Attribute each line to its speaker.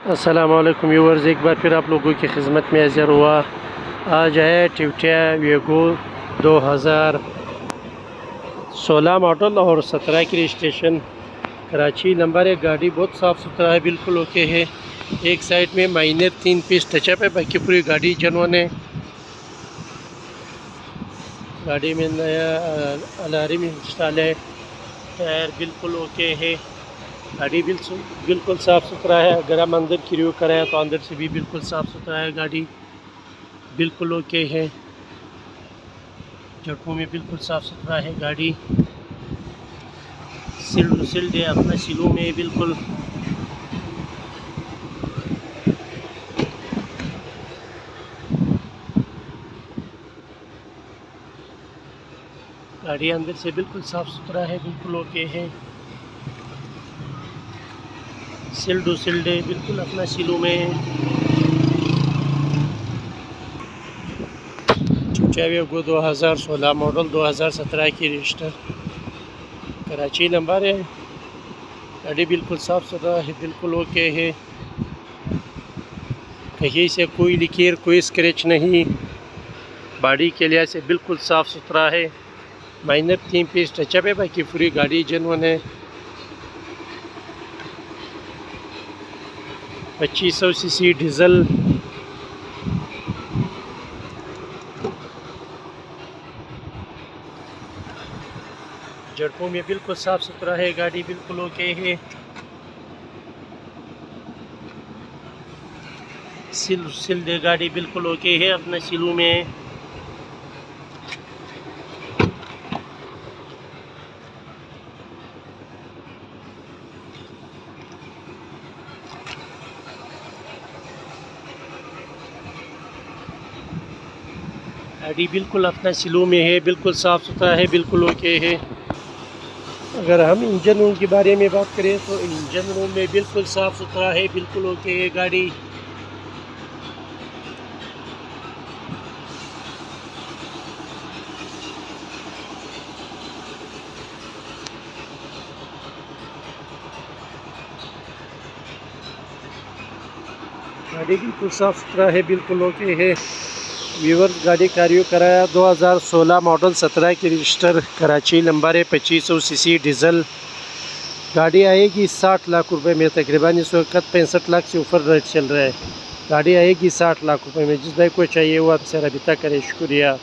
Speaker 1: अस्सलामुअलैकुम व्यूअर्स, एक बार फिर आप लोगों की खिदमत में हाजिर हुआ। आज है टोयोटा वीगो 2016 मॉडल और 17 की रजिस्ट्रेशन, कराची नंबर है। गाड़ी बहुत साफ़ सुथरा है, बिल्कुल ओके है। एक साइड में माइनर 3 पीस टचअप है, बाकी पूरी गाड़ी जनवन है। गाड़ी में नया अलार्म इंस्टॉल है। टायर बिल्कुल ओके है। गाड़ी बिल्कुल साफ़ सुथरा है। अगर हम अंदर की रिव्यू कराएँ तो अंदर से भी बिल्कुल साफ़ सुथरा है। गाड़ी बिल्कुल ओके है। झटकों में बिल्कुल साफ़ सुथरा है। गाड़ी सिल्ड है, अपना सिलों में बिल्कुल। गाड़ी अंदर से बिल्कुल साफ़ सुथरा है, बिल्कुल ओके है। सिल्ड है, बिल्कुल अपना सिलों में। टोयोटा वीगो 2016 मॉडल 2017 की रजिस्टर, कराची नंबर है। गाड़ी बिल्कुल साफ़ सुथरा है, बिल्कुल ओके है। कहीं से कोई लीकेर, कोई स्क्रैच नहीं। बॉडी के लिहाज से बिल्कुल साफ़ सुथरा है। माइनर 3 पीस टचअप है, बाकी पूरी गाड़ी जेन्युइन है। 2500 सीसी डीजल। झटकों में बिल्कुल साफ़ सुथरा है। गाड़ी बिल्कुल ओके है। सिल्ड है, गाड़ी बिल्कुल ओके है, अपने सिलों में। गाड़ी बिल्कुल अपना सिलों में है, बिल्कुल साफ़ सुथरा है, बिल्कुल ओके है। अगर हम इंजन रूम के बारे में बात करें तो इंजन रूम में बिल्कुल साफ़ सुथरा है, बिल्कुल ओके है। गाड़ी बिल्कुल साफ़ सुथरा है, बिल्कुल ओके है। व्यूअर्स, गाड़ी का रिव्यू कराया 2016 मॉडल 17 की रजिस्टर, कराची नंबर है। 2500 सीसी डीजल। गाड़ी आएगी 60 लाख रुपए में। तकरीबन इस वक्त 65 लाख से ऊपर रेट चल रहा है। गाड़ी आएगी 60 लाख रुपए में। जिस भाई को चाहिए वो आपसे रब्ता करें। शुक्रिया।